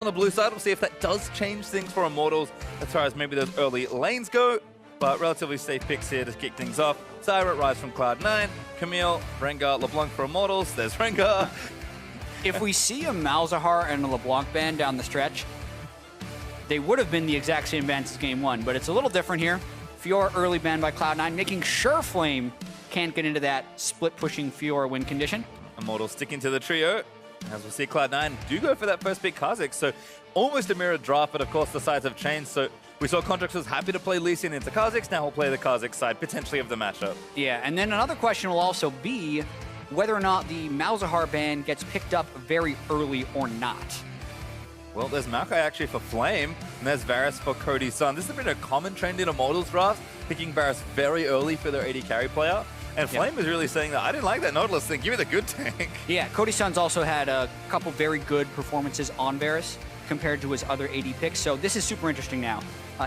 On the blue side, we'll see if that does change things for Immortals as far as maybe those early lanes go. But relatively safe picks here to kick things off. Zyra, Rise from Cloud9, Camille, Rengar, LeBlanc for Immortals. There's Rengar. If we see a Malzahar and a LeBlanc ban down the stretch, they would have been the exact same bans as Game 1, but it's a little different here. Fiora early banned by Cloud9, making sure Flame can't get into that split-pushing Fiora win condition. Immortals sticking to the trio. As we see, Cloud9 do go for that first pick Kha'Zix, so almost a mirrored draft, but of course the sides have changed. So we saw Contracts was happy to play Lee Sin into Kha'Zix, now we'll play the Kha'Zix side, potentially of the matchup. Yeah, and then another question will also be whether or not the Malzahar ban gets picked up very early or not. Well, there's Maokai actually for Flame, and there's Varus for Cody's son. This has been a common trend in Immortals drafts, picking Varus very early for their AD carry player. And Flame is really saying that, I didn't like that Nautilus thing, give me the good tank. Yeah, Cody Sun's also had a couple very good performances on Varus compared to his other AD picks, so this is super interesting now.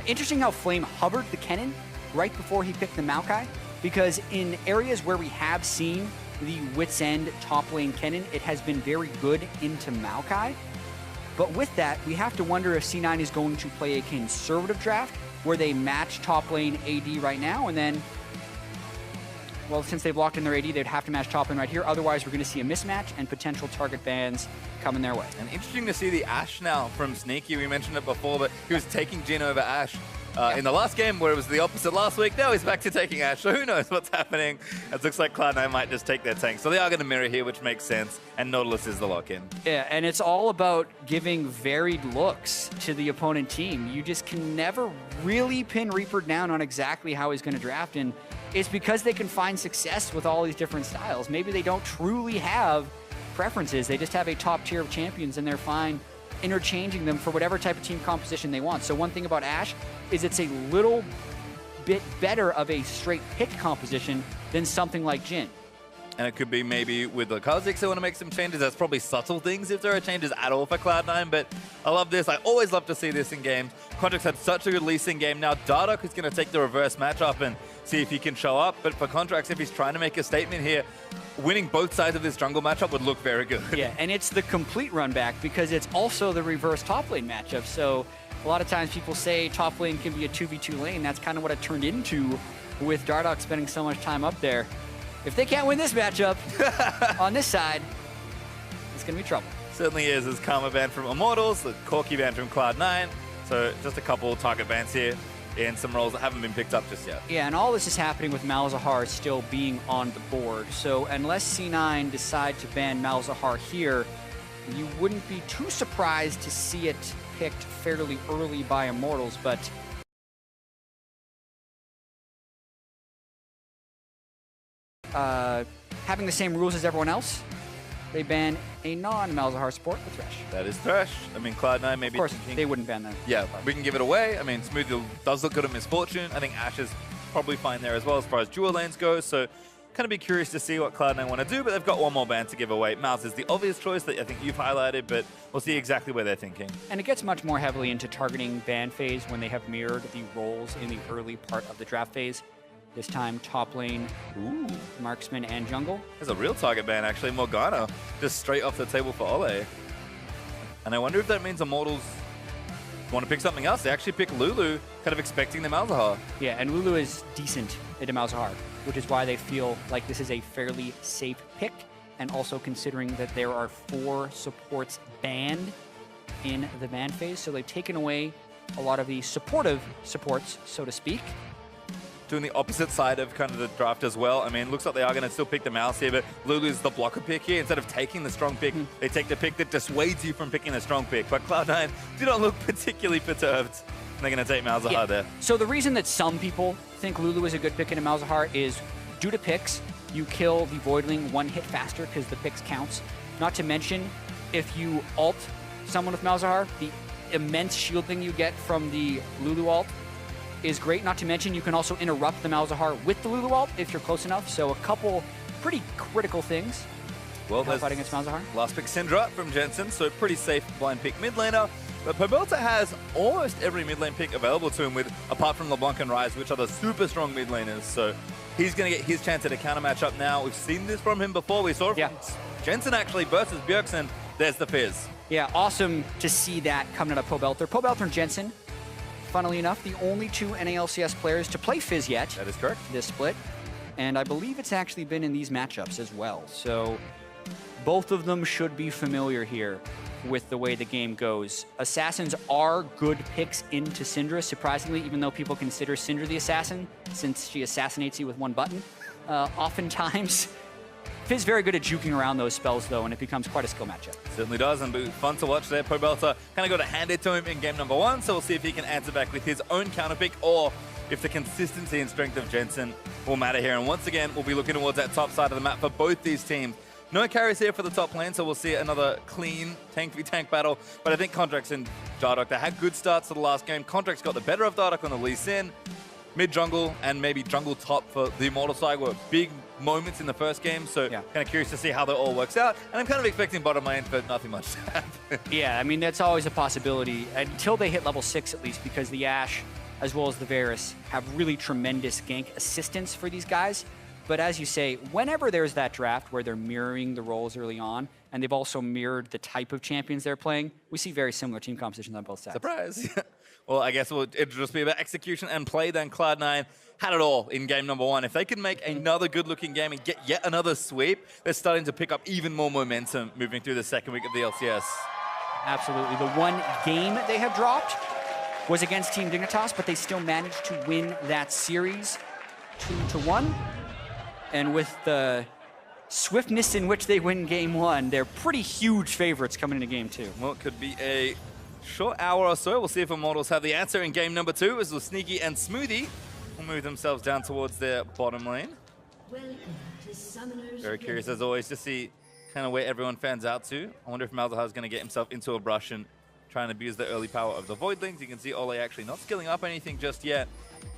Interesting how Flame hovered the Kennen right before he picked the Maokai, because in areas where we have seen the Wits End top lane Kennen, it has been very good into Maokai. But with that, we have to wonder if C9 is going to play a conservative draft where they match top lane AD right now, and then, well, since they've locked in their AD, they'd have to match top lane right here. Otherwise, we're going to see a mismatch and potential target bans coming their way. And interesting to see the Ashe now from Sneaky. We mentioned it before, but he was taking Jhin over Ashe in the last game, where it was the opposite last week. Now he's back to taking Ashe, so who knows what's happening. It looks like Cloud9 might just take their tank. So they are going to mirror here, which makes sense, and Nautilus is the lock-in. Yeah, and it's all about giving varied looks to the opponent team. You just can never really pin Reaper down on exactly how he's going to draft, and it's because they can find success with all these different styles. Maybe they don't truly have preferences. They just have a top tier of champions, and they're fine interchanging them for whatever type of team composition they want. So one thing about Ashe is it's a little bit better of a straight pick composition than something like Jhin. And it could be maybe with the Kha'Zix they want to make some changes. That's probably subtle things if there are changes at all for Cloud9, but I love this. I always love to see this in games. Contracts had such a good Lee Sin game. Now Dardoch is going to take the reverse matchup and see if he can show up. But for Contracts, if he's trying to make a statement here, winning both sides of this jungle matchup would look very good. Yeah, and it's the complete run back because it's also the reverse top lane matchup. So a lot of times people say top lane can be a 2v2 lane. That's kind of what it turned into with Dardoch spending so much time up there. If they can't win this matchup on this side, it's going to be trouble. Certainly is. There's Karma ban from Immortals, the Corki ban from Cloud9. So just a couple target bans here in some roles that haven't been picked up just yet. Yeah, and all this is happening with Malzahar still being on the board. So unless C9 decide to ban Malzahar here, you wouldn't be too surprised to see it picked fairly early by Immortals, but having the same rules as everyone else, they ban a non-Malzahar support, the Thresh. That is Thresh. I mean, Cloud9 maybe... Of course, they wouldn't ban them. Yeah, we can give it away. I mean, Smooth does look good at Misfortune. I think Ashe is probably fine there as well as far as dual lanes go, so kind of be curious to see what Cloud9 want to do, but they've got one more ban to give away. Malz is the obvious choice that I think you've highlighted, but we'll see exactly where they're thinking. And it gets much more heavily into targeting ban phase when they have mirrored the roles in the early part of the draft phase. This time, top lane, marksman, and jungle. There's a real target ban, actually. Morgana, just straight off the table for Ole. And I wonder if that means Immortals want to pick something else. They actually pick Lulu, kind of expecting the Malzahar. Yeah, and Lulu is decent into Malzahar, which is why they feel like this is a fairly safe pick, and also considering that there are 4 supports banned in the ban phase, so they've taken away a lot of the supportive supports, so to speak. Doing the opposite side of kind of the draft as well. I mean, looks like they are going to still pick the Mouse here, but Lulu's the blocker pick here. Instead of taking the strong pick, they take the pick that dissuades you from picking the strong pick. But Cloud9 do not look particularly perturbed. And they're going to take Malzahar there. So the reason that some people think Lulu is a good pick into Malzahar is due to picks, you kill the Voidling 1 hit faster because the picks counts. Not to mention, if you ult someone with Malzahar, the immense shielding you get from the Lulu ult is great. Not to mention, you can also interrupt the Malzahar with the Lulu ult if you're close enough. So a couple pretty critical things. Well, fighting against Malzahar. Last pick Syndra from Jensen, so pretty safe blind pick mid laner. But Pobelta has almost every mid lane pick available to him, with apart from LeBlanc and Ryze, which are the super strong mid laners. So he's going to get his chance at a counter matchup now. We've seen this from him before. We saw it from Jensen actually versus Bjergsen. There's the Fizz. Yeah, awesome to see that coming out of Pobelter. Pobelter and Jensen, funnily enough, the only two NALCS players to play Fizz yet. That is correct. This split. And I believe it's actually been in these matchups as well. So both of them should be familiar here with the way the game goes. Assassins are good picks into Syndra, surprisingly, even though people consider Syndra the assassin, since she assassinates you with one button. Oftentimes, Fizz very good at juking around those spells, though, and it becomes quite a skill matchup. Certainly does, and fun to watch there. Pobelter kind of got it handed to him in game number 1, so we'll see if he can answer back with his own counter pick, or if the consistency and strength of Jensen will matter here. And once again, we'll be looking towards that top side of the map for both these teams. No carries here for the top lane, so we'll see another clean tank v tank battle. But I think Contracts and Dardoch, they had good starts to the last game. Contracts got the better of Dardoch on the Lee Sin. Mid jungle and maybe jungle top for the Immortal side were big moments in the first game, so kind of curious to see how that all works out. And I'm kind of expecting bottom lane for nothing much to happen. Yeah, I mean, that's always a possibility until they hit level 6 at least, because the Ashe as well as the Varus have really tremendous gank assistance for these guys. But as you say, whenever there's that draft where they're mirroring the roles early on, and they've also mirrored the type of champions they're playing, we see very similar team compositions on both sides. Surprise. Well, I guess it'll just be about execution and play. Then Cloud9 had it all in game number 1. If they can make another good-looking game and get yet another sweep, they're starting to pick up even more momentum moving through the second week of the LCS. Absolutely. The one game they have dropped was against Team Dignitas, but they still managed to win that series 2-1. And with the swiftness in which they win game 1, they're pretty huge favorites coming into game 2. Well, it could be a short hour or so. We'll see if Immortals have the answer in game number 2, as Sneaky and Smoothie will move themselves down towards their bottom lane. Very curious, as always, to see kind of where everyone fans out to. I wonder if Malzahar is going to get himself into a brush and try and abuse the early power of the Voidlings. You can see Ole actually not skilling up anything just yet.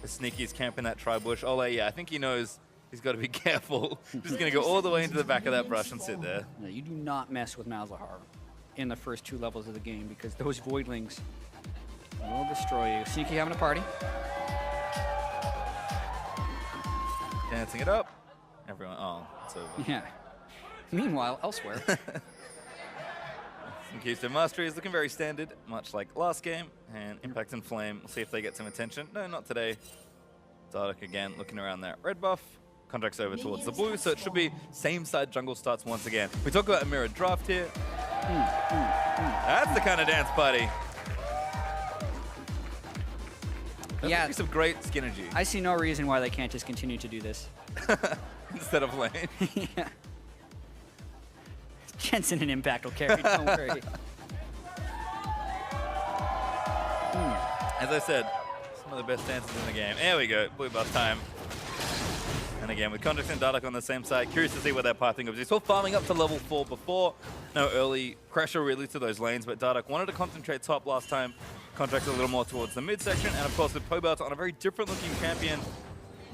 As Sneaky's camping that tri-bush. Ole, yeah, I think he knows he's got to be careful. Just going to go all the way into the back of that brush and sit there. No, you do not mess with Malzahar in the first 2 levels of the game, because those Voidlings will destroy you. Sneaky having a party. Dancing it up. Everyone, oh, it's over. Yeah. Meanwhile, elsewhere. Keystone Mastery is looking very standard, much like last game. And Impact and Flame, we'll see if they get some attention. No, not today. Dardoch again, looking around that red buff. Contracts over towards the blue, so it should be same side jungle starts once again. We talk about a mirrored draft here. That's the kind of dance party. That's a piece of great synergy. I see no reason why they can't just continue to do this. Instead of lane. Yeah. Jensen and Impact will carry, don't worry. As I said, some of the best dances in the game. There we go, blue buff time. And again, with Contracts and Dardoch on the same side, curious to see where their pathing goes. He's still farming up to level 4 before. No early pressure really to those lanes, but Dardoch wanted to concentrate top last time. Contracts a little more towards the midsection, and of course with Pobelter on a very different looking champion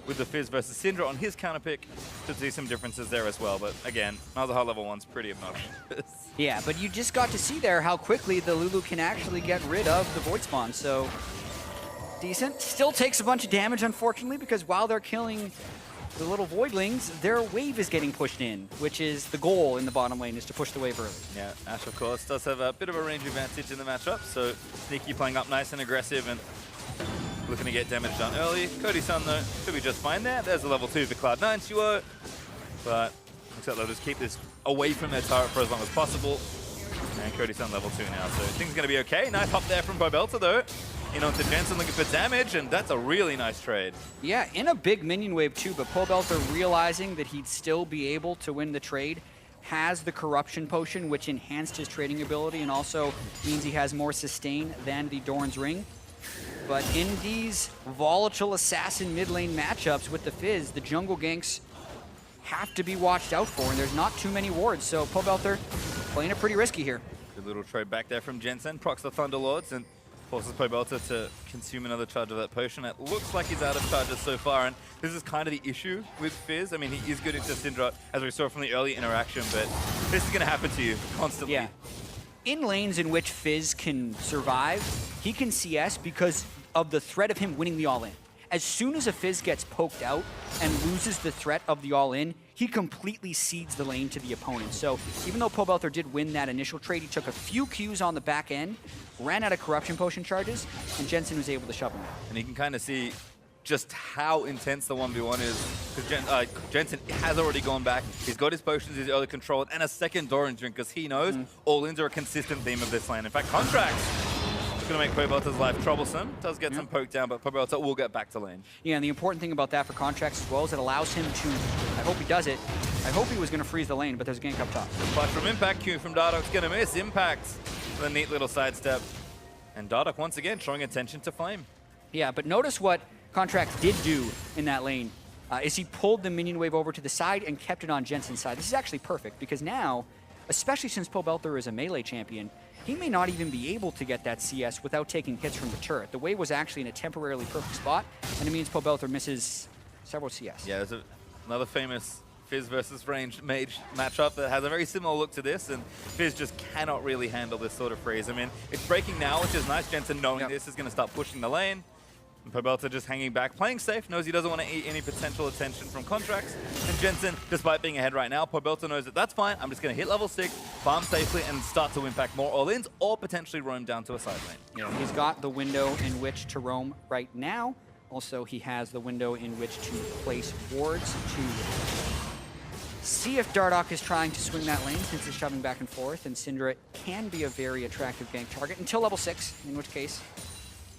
with the Fizz versus Syndra on his counter pick. Should see some differences there as well, but again, Malzahar level 1's pretty obnoxious. Yeah, but you just got to see there how quickly the Lulu can actually get rid of the Void Spawn, so decent. Still takes a bunch of damage, unfortunately, because while they're killing the little Voidlings, their wave is getting pushed in, which is the goal in the bottom lane, is to push the wave early. Yeah, Ashe, of course, does have a bit of a range advantage in the matchup, so Sneaky playing up nice and aggressive and looking to get damage done early. Cody Sun, though, should be just fine there. There's a level 2 for Cloud9 duo, but looks like they'll just keep this away from their turret for as long as possible. And Cody Sun level 2 now, so things are going to be okay. Nice hop there from Pobelter, though. In onto Jensen looking for damage, and that's a really nice trade. Yeah, in a big minion wave too, but Pobelter realizing that he'd still be able to win the trade, has the Corruption Potion, which enhanced his trading ability and also means he has more sustain than the Doran's Ring. But in these volatile assassin mid lane matchups with the Fizz, the jungle ganks have to be watched out for, and there's not too many wards, so Pobelter playing it pretty risky here. Good little trade back there from Jensen, procs the Thunderlords, and forces Pobelter to consume another charge of that potion. It looks like he's out of charges so far, and this is kind of the issue with Fizz. I mean, he is good into Syndra, as we saw from the early interaction, but this is going to happen to you constantly. Yeah. In lanes in which Fizz can survive, he can CS because of the threat of him winning the all-in. as soon as a Fizz gets poked out and loses the threat of the all-in, he completely cedes the lane to the opponent. So even though Pobelter did win that initial trade, he took a few Qs on the back end, ran out of Corruption Potion charges, and Jensen was able to shove him out. And you can kind of see just how intense the 1v1 is, because Jensen has already gone back. He's got his potions, his early control, and a second Doran drink, because he knows all-ins are a consistent theme of this lane. In fact, Contracts is going to make Pobelter's life troublesome. Does get some poked down, but Pobelter will get back to lane. Yeah, and the important thing about that for Contracts as well is it allows him to, I hope he does it, I hope he was going to freeze the lane, but there's a gank up top. Flash from Impact, Q from Dardock's going to miss. Impact, the neat little sidestep. And Dardock once again drawing attention to Flame. Yeah, but notice what Contracts did do in that lane is he pulled the minion wave over to the side and kept it on Jensen's side. This is actually perfect because now, especially since Pobelter is a melee champion, he may not even be able to get that CS without taking hits from the turret. The wave was actually in a temporarily perfect spot, and it means Pobelter misses several CS. Yeah, there's another famous Fizz versus ranged mage matchup that has a very similar look to this, and Fizz just cannot really handle this sort of freeze. I mean, it's breaking now, which is nice. Jensen knowing this is going to start pushing the lane. And Pobelter just hanging back, playing safe, knows he doesn't want to eat any potential attention from Contracts. And Jensen, despite being ahead right now, Pobelter knows that that's fine. I'm just going to hit level 6, farm safely, and start to impact more all-ins, or potentially roam down to a side lane. Yeah, he's got the window in which to roam right now. Also, he has the window in which to place wards to see if Dardock is trying to swing that lane since he's shoving back and forth, and Syndra can be a very attractive gank target until level 6, in which case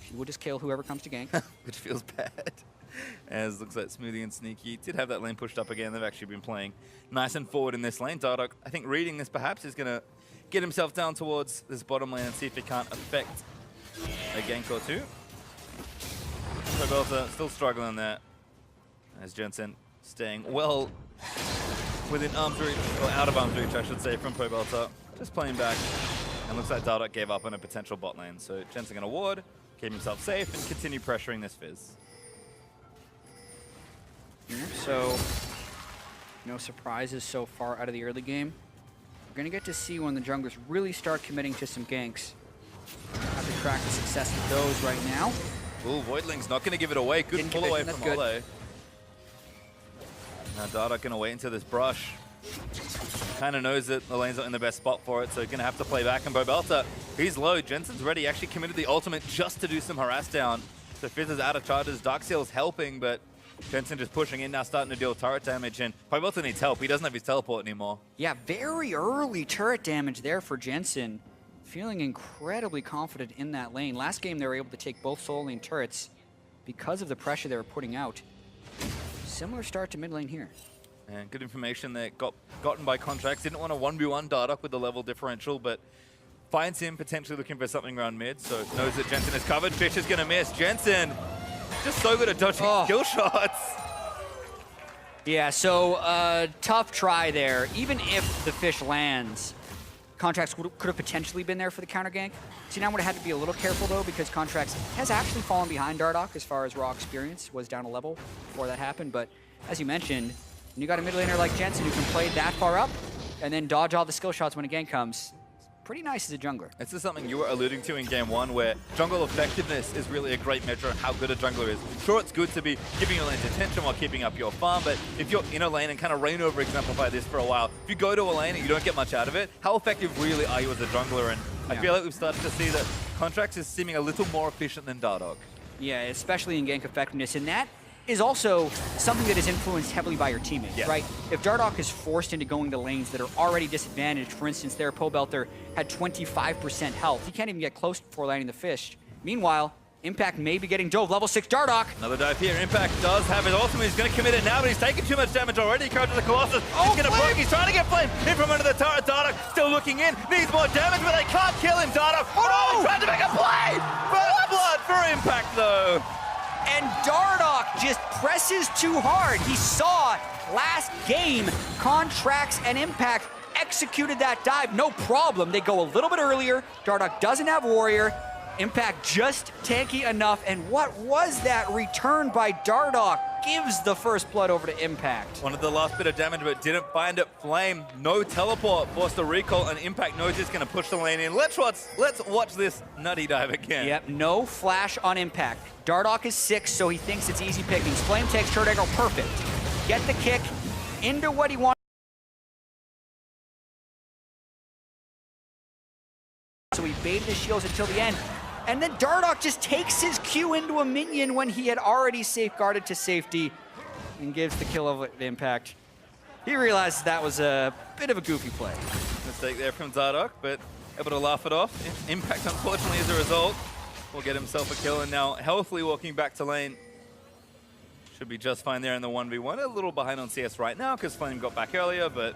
she will just kill whoever comes to gank. Which feels bad. As looks like Smoothie and Sneaky did have that lane pushed up again. They've actually been playing nice and forward in this lane. Dardock, I think reading this perhaps, is going to get himself down towards this bottom lane and see if he can't affect a gank or two. Pobelter still struggling there, as Jensen staying well within arm's reach, or out of arm's reach, I should say, from Pobelter. Just playing back. And looks like Dardock gave up on a potential bot lane. So Jensen going to ward, keep himself safe, and continue pressuring this Fizz. So, no surprises so far out of the early game. We're going to get to see when the junglers really start committing to some ganks. Have to track the success of those right now. Ooh, Voidling's not going to give it away. Good pull away from Ole. Now Dardock going to wait into this brush. Kind of knows that the lane's not in the best spot for it, so he's going to have to play back. And Pobelter, he's low. Jensen's ready. He actually committed the ultimate just to do some harass down. So Fizz is out of charges. Darkseal's helping, but Jensen just pushing in now, starting to deal turret damage. And Pobelter needs help. He doesn't have his teleport anymore. Yeah, very early turret damage there for Jensen. Feeling incredibly confident in that lane. Last game, they were able to take both solo lane turrets because of the pressure they were putting out. Similar start to mid lane here. And good information there, gotten by Contracts. Didn't want to 1v1 Dardock with the level differential, but finds him potentially looking for something around mid, so knows that Jensen is covered. Fish is going to miss. Jensen, just so good at dodging skill shots. Yeah, so tough try there. Even if the Fish lands, Contracts could have potentially been there for the counter gank. So now would have had to be a little careful, though, because Contracts has actually fallen behind Dardock as far as raw experience, was down a level before that happened. But as you mentioned, when you got a mid laner like Jensen who can play that far up and then dodge all the skill shots when a gank comes, pretty nice as a jungler. This is something you were alluding to in game 1, where jungle effectiveness is really a great measure of how good a jungler is. Sure, it's good to be giving your lanes attention while keeping up your farm, but if you're in a lane, and kind of Rain over exemplify this for a while, if you go to a lane and you don't get much out of it, how effective really are you as a jungler? And I feel like we've started to see that Contracts is seeming a little more efficient than Dardock. Yeah, especially in gank effectiveness, and that is also something that is influenced heavily by your teammates, right? If Dardock is forced into going to lanes that are already disadvantaged, for instance, there Pobelter had 25% health. He can't even get close before landing the Fish. Meanwhile, Impact may be getting dove. Level 6 Dardock. Another dive here. Impact does have his ultimate. He's going to commit it now, but he's taking too much damage already. He comes to the Colossus. He's going to poke. He's trying to get Flame in from under the turret. Dardock still looking in. Needs more damage, but they can't kill him. Dardock. Oh, trying to make a play. First blood for Impact, though. And Dardock just presses too hard. He saw last game, Contracts and Impact executed that dive, no problem. They go a little bit earlier. Dardock doesn't have Warrior. Impact just tanky enough. And what was that return by Dardock? gives the first blood over to Impact. Wanted the last bit of damage, but didn't find it. Flame, no teleport, forced a recall, and Impact knows it's going to push the lane in. Let's watch this nutty dive again. Yep, no flash on Impact. Dardoch is 6, so he thinks it's easy pickings. Flame takes Turret Echo, perfect. Get the kick into what he wants. So he baited his shields until the end. And then Dardoch just takes his Q into a minion when he had already safeguarded to safety and gives the kill of Impact. He realizes that was a bit of a goofy play. Mistake there from Dardoch, but able to laugh it off. Impact, unfortunately, as a result, will get himself a kill, and now healthily walking back to lane. Should be just fine there in the 1v1. A little behind on CS right now because Flame got back earlier, but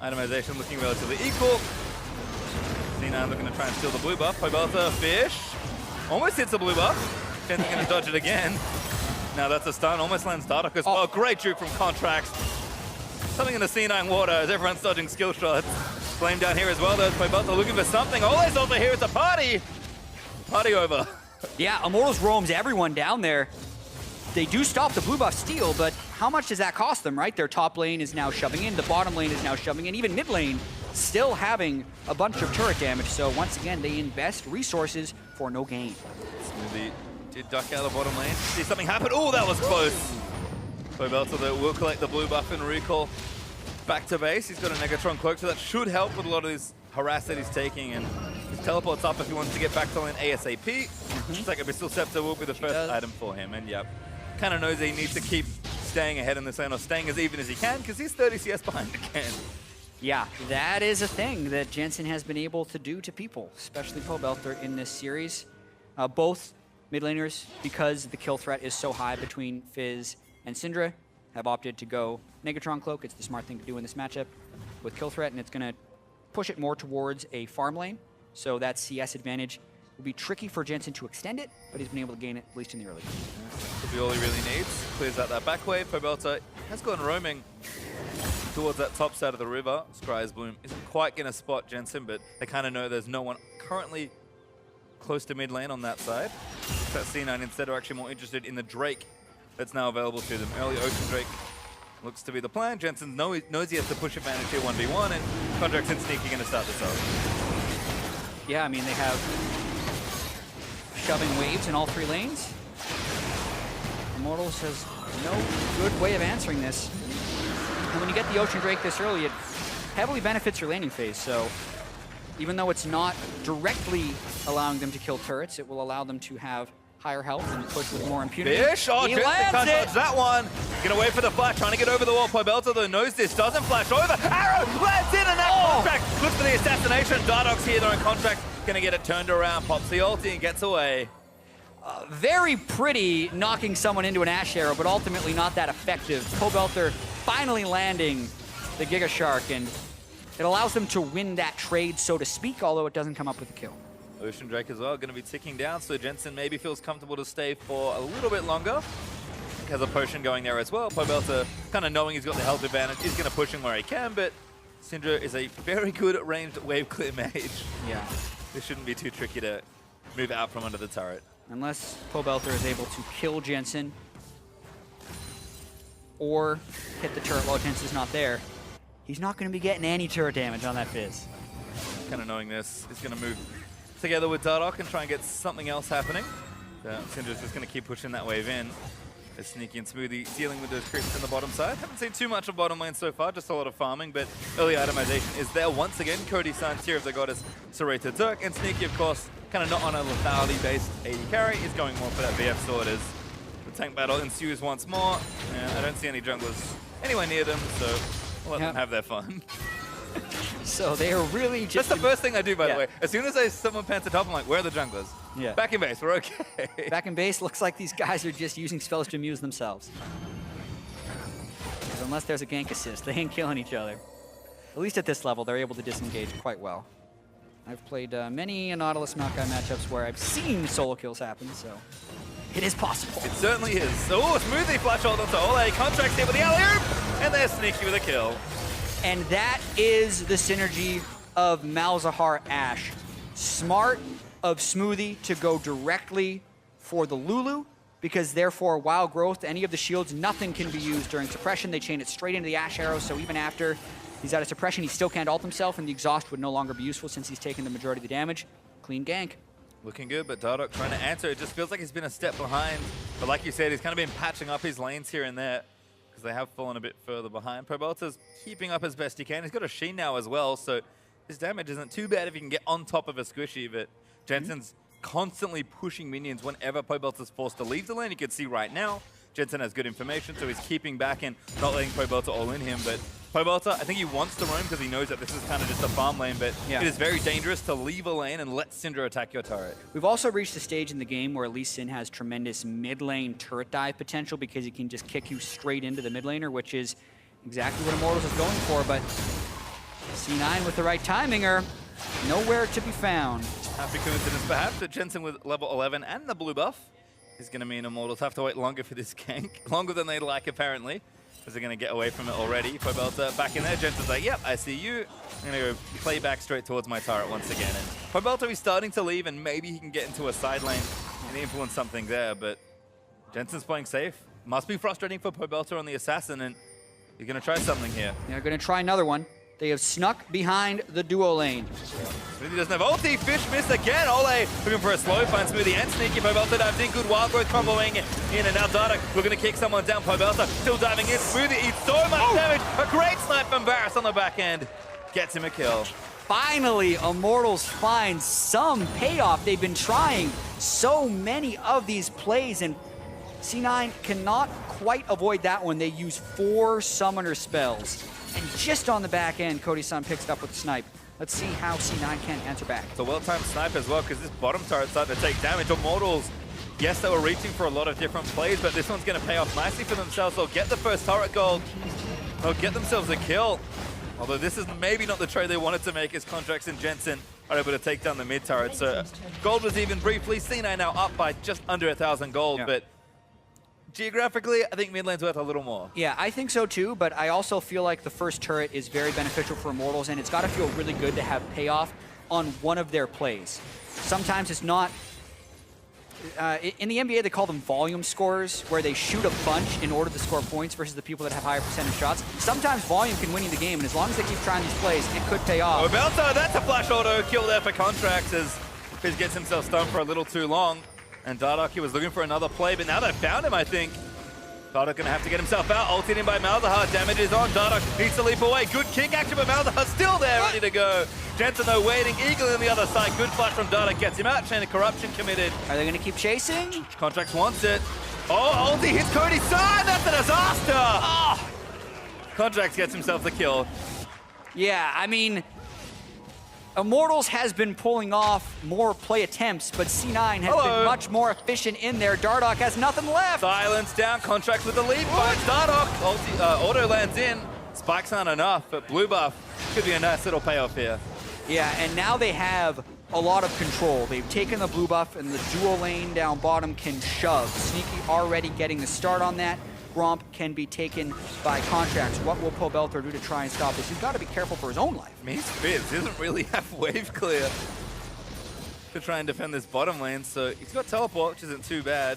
itemization looking relatively equal. C9 looking to try and steal the blue buff. Pobelta, Fish. Almost hits the blue buff. Jen's going to dodge it again. Now that's a stun. Almost lands Dardoch as well. Great juke from Contracts. Something in the C9 water as everyone's dodging skill shots. Flame down here as well. There's Pobelta looking for something. Always also here. It's a party. Party over. Yeah, Immortals roams everyone down there. They do stop the blue buff steal, but how much does that cost them, right? Their top lane is now shoving in. The bottom lane is now shoving in. Even mid lane still having a bunch of turret damage. So once again, they invest resources for no gain. Smoothie did duck out of the bottom lane. See something happen. Oh, that was close. Pobelta though will collect the blue buff and recall back to base. He's got a Negatron cloak, so that should help with a lot of this harass that he's taking. And his teleport's up if he wants to get back to lane ASAP. Looks like Abyssal Scepter will be the first item for him. And yep, kind of knows that he needs to keep staying ahead in this lane, or staying as even as he can, because he's 30 CS behind again. Yeah, that is a thing that Jensen has been able to do to people, especially Pobelta in this series. Both mid laners, because the kill threat is so high between Fizz and Syndra, have opted to go Negatron Cloak. It's the smart thing to do in this matchup with kill threat, and it's going to push it more towards a farm lane. So that CS advantage will be tricky for Jensen to extend it, but he's been able to gain it, at least in the early game. Could be all he really needs. Clears out that back wave. Pobelta has gone roaming towards that top side of the river. Scry's Bloom isn't quite going to spot Jensen, but they kind of know there's no one currently close to mid lane on that side. That C9 instead are actually more interested in the Drake that's now available to them. Early Ocean Drake looks to be the plan. Jensen knows he has to push advantage here 1v1, and Contracts and Sneaky going to start this off. Yeah, I mean, they have shoving waves in all 3 lanes. Immortals has no good way of answering this. And when you get the Ocean Drake this early, it heavily benefits your laning phase. So even though it's not directly allowing them to kill turrets, it will allow them to have higher health and push with more impunity. Fish! Oh, he can't lands dodge it! that one. Gonna wait for the flash, trying to get over the wall. Pobelta though knows this, doesn't flash over. Arrow lands in, and that Contract looks for the assassination. Dardoch's here though in Contract. Gonna get it turned around, pops the ulti and gets away. Very pretty knocking someone into an Ash Arrow, but ultimately not that effective. Pobelta finally landing the Giga Shark, and it allows them to win that trade, so to speak, although it doesn't come up with a kill. Ocean Drake as well, going to be ticking down, so Jensen maybe feels comfortable to stay for a little bit longer. Has a potion going there as well. Pobelta, kind of knowing he's got the health advantage, is going to push him where he can, but Syndra is a very good ranged wave clear mage. Yeah. This shouldn't be too tricky to move out from under the turret. Unless Pobelta is able to kill Jensen or hit the turret while Jensen's not there, he's not going to be getting any turret damage on that Fizz. Kind of knowing this, he's going to move together with Dardoch and try and get something else happening. Syndra's just going to keep pushing that wave in. As Sneaky and Smoothie dealing with those creeps on the bottom side. Haven't seen too much of bottom lane so far, just a lot of farming, but early itemization is there once again. Cody signs Tear of the Goddess, Sarita Dirk, and Sneaky, of course, kind of not on a lethality-based AD carry. He's going more for that VF sword as the tank battle ensues once more. And I don't see any junglers anywhere near them, so we'll let them have their fun. So they are really just... That's the first thing I do, by the way. As soon as someone pants a top, I'm like, where are the junglers? Yeah. Back in base, we're okay. Back in base, looks like these guys are just using spells to amuse themselves. Because unless there's a gank assist, they ain't killing each other. At least at this level, they're able to disengage quite well. I've played many Nautilus Maokai matchups where I've seen solo kills happen, so it is possible. It certainly is. Oh, Smoothie flash hold onto Ole. Contracts here with the alley-oop, and they're Sneaky with a kill. And that is the synergy of Malzahar Ashe. Smart of Smoothie to go directly for the Lulu, because therefore, while growth, any of the shields, nothing can be used during suppression. They chain it straight into the Ash Arrow, so even after he's out of suppression, he still can't ult himself, and the exhaust would no longer be useful since he's taken the majority of the damage. Clean gank. Looking good, but Dardoch trying to answer. It just feels like he's been a step behind. But like you said, he's kind of been patching up his lanes here and there because they have fallen a bit further behind. Pobelter's keeping up as best he can. He's got a Sheen now as well, so his damage isn't too bad if he can get on top of a squishy. But Jensen's constantly pushing minions whenever Pobelter's forced to leave the lane. You can see right now, Jensen has good information, so he's keeping back and not letting Pobelter all in him. But Pobelter, I think he wants to roam because he knows that this is kind of just a farm lane, but it is very dangerous to leave a lane and let Syndra attack your turret. We've also reached a stage in the game where Lee Sin has tremendous mid lane turret dive potential because he can just kick you straight into the mid laner, which is exactly what Immortals is going for, but C9 with the right timing are nowhere to be found. Happy coincidence perhaps that Jensen with level 11 and the blue buff is going to mean Immortals have to wait longer for this gank, longer than they'd like apparently, because they're going to get away from it already. Pobelter back in there. Jensen's like, yep, I see you. I'm going to go play back straight towards my turret once again. And Pobelter is starting to leave, and maybe he can get into a side lane and influence something there, but Jensen's playing safe. Must be frustrating for Pobelter on the Assassin, and he's going to try something here. They're going to try another one. They have snuck behind the duo lane. Smoothie doesn't have ulti. Fish miss again. Ole looking for a slow find. Smoothie and Sneaky. Pobelter dives in. Good wild growth comboing in. And now Dardoch looking to kick someone down. Pobelter still diving in. Smoothie eats so much damage. A great snipe from Varus on the back end. Gets him a kill. Finally, Immortals find some payoff. They've been trying so many of these plays, and C9 cannot quite avoid that one. They use 4 summoner spells. And just on the back end, Cody-san picks it up with a snipe. Let's see how C9 can answer back. It's a well-timed snipe as well, because this bottom turret's starting to take damage. Immortals, yes, they were reaching for a lot of different plays, but this one's going to pay off nicely for themselves. They'll get the first turret gold. They'll get themselves a kill. Although this is maybe not the trade they wanted to make, as Contracts and Jensen are able to take down the mid turret. So gold was even briefly. C9 now up by just under 1,000 gold, but geographically, I think mid lane's worth a little more. Yeah, I think so too, but I also feel like the first turret is very beneficial for Immortals, and it's got to feel really good to have payoff on one of their plays. Sometimes it's not... in the NBA, they call them volume scorers, where they shoot a bunch in order to score points versus the people that have higher percentage shots. Sometimes volume can win you the game, and as long as they keep trying these plays, it could pay off. Pobelter, that's a flash auto kill there for Contracts as Fizz gets himself stunned for a little too long. And Dardoch, he was looking for another play, but now they've found him, I think. Dardoch gonna have to get himself out. Ulted in by Malzahar. Damage is on. Dardoch needs to leap away. Good kick action, but Malzahar still there, ready to go. Jensen, though, waiting eagerly on the other side. Good flash from Dardoch. Gets him out. Chain of Corruption committed. Are they gonna keep chasing? Contracts wants it. Oh, ulti hits Cody's side. That's a disaster. Oh. Contracts gets himself the kill. Yeah, I mean, Immortals has been pulling off more play attempts, but C9 has been much more efficient in there. Dardoch has nothing left. Silence down. Contracts with the lead. Finds Dardoch. Auto lands in. Spikes aren't enough, but blue buff could be a nice little payoff here. Yeah, and now they have a lot of control. They've taken the blue buff, and the dual lane down bottom can shove. Sneaky already getting the start on that. Gromp can be taken by Contracts. What will Pobelter do to try and stop this? He's got to be careful for his own life. I mean, Fizz doesn't really have wave clear to try and defend this bottom lane, so he's got teleport, which isn't too bad.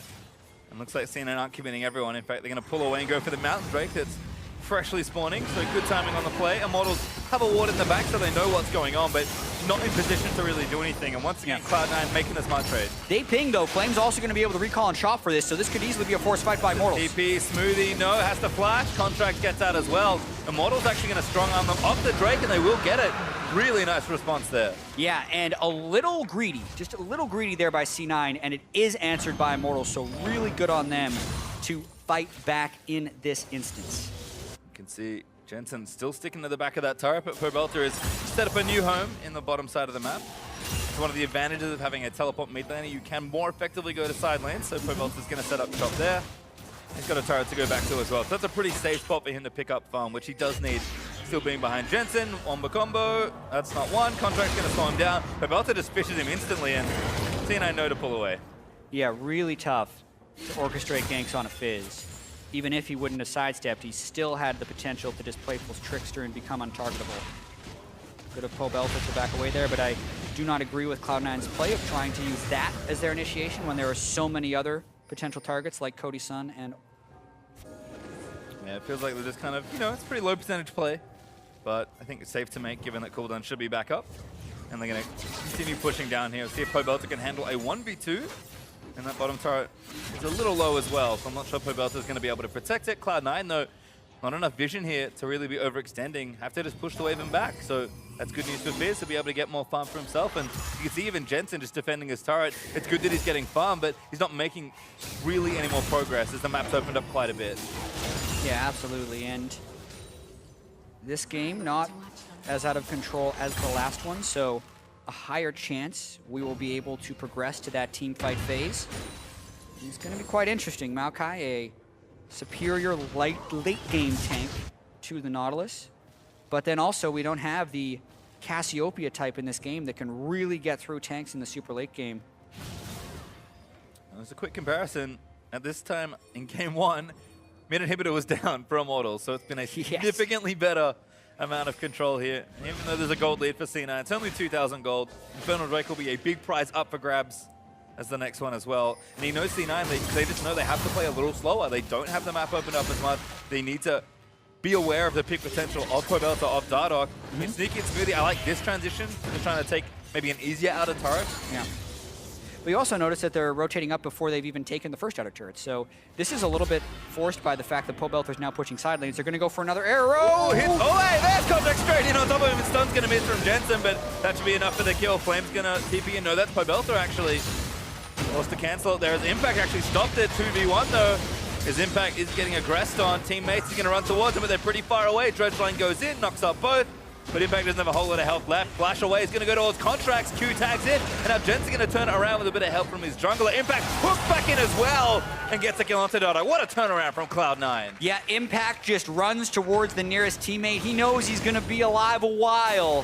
And looks like C9 aren't committing everyone. In fact, they're going to pull away and go for the Mountain Drake that's freshly spawning, so good timing on the play. Immortals have a ward in the back, so they know what's going on, but not in position to really do anything. And once again, Cloud9 making the smart trade. They ping, though. Flame's also going to be able to recall and shop for this, so this could easily be a forced fight by Immortals. TP, Smoothie, no, has to flash. Contract gets out as well. Immortals actually going to strong arm them off the Drake, and they will get it. Really nice response there. Yeah, and a little greedy, just a little greedy there by C9, and it is answered by Immortals, so really good on them to fight back in this instance. You can see Jensen still sticking to the back of that turret, but Pobelter has set up a new home in the bottom side of the map. It's one of the advantages of having a teleport mid laner. You can more effectively go to side lanes, so Pobelter's going to set up shop there. He's got a turret to go back to as well. So that's a pretty safe spot for him to pick up farm, which he does need. Still being behind Jensen. Wombo combo. That's not one. Contract's going to slow him down. Pobelter just fishes him instantly, and C9 know to pull away. Yeah, really tough to orchestrate ganks on a Fizz. Even if he wouldn't have sidestepped, he still had the potential to just play full Trickster and become untargetable. Good of Pobelter to back away there, but I do not agree with Cloud9's play of trying to use that as their initiation when there are so many other potential targets like Cody Sun and... Yeah, it feels like they're just kind of, you know, it's a pretty low percentage play, but I think it's safe to make given that cooldown should be back up. And they're going to continue pushing down here. See if Pobelta can handle a 1v2. And that bottom turret is a little low as well, so I'm not sure Pobelta is going to be able to protect it. Cloud9, though, not enough vision here to really be overextending. Have to just push the wave and back. So that's good news for Fizz to be able to get more farm for himself. And you can see even Jensen just defending his turret. It's good that he's getting farm, but he's not making really any more progress as the map's opened up quite a bit. Yeah, absolutely. And this game, not as out of control as the last one, so a higher chance we will be able to progress to that team fight phase. It's going to be quite interesting. Maokai, a superior late game tank to the Nautilus, but then also we don't have the Cassiopeia type in this game that can really get through tanks in the super late game. As a quick comparison, at this time in game 1, mid inhibitor was down for Immortals, so it's been a significantly better amount of control here. And even though there's a gold lead for C9, it's only 2,000 gold. Infernal Drake will be a big prize up for grabs as the next one as well. And he knows C9, they just know they have to play a little slower. They don't have the map opened up as much. They need to be aware of the pick potential of Pobelta, of Dardoch. I mean, Sneaky and Smoothie, I like this transition. They're trying to take maybe an easier outer turret. Yeah. We also noticed that they're rotating up before they've even taken the first outer turret. So this is a little bit forced by the fact that Pobelta's now pushing side lanes. They're going to go for another arrow. Oh, hit! Oh, hey, there's contact straight in on top of him. And Stun's going to miss from Jensen, but that should be enough for the kill. Flame's going to TP in. No, that's Pobelta actually. Lost to cancel it there as Impact actually stopped it. 2v1 though. His Impact is getting aggressed on. Teammates are going to run towards him, but they're pretty far away. Dredgeline goes in, knocks up both. But Impact doesn't have a whole lot of health left. Flash away is going to go towards Contracts. Q tags in. And now Jensen's going to turn it around with a bit of help from his jungler. Impact hooks back in as well and gets a kill onto Dardoch. What a turnaround from Cloud9. Yeah, Impact just runs towards the nearest teammate. He knows he's going to be alive a while.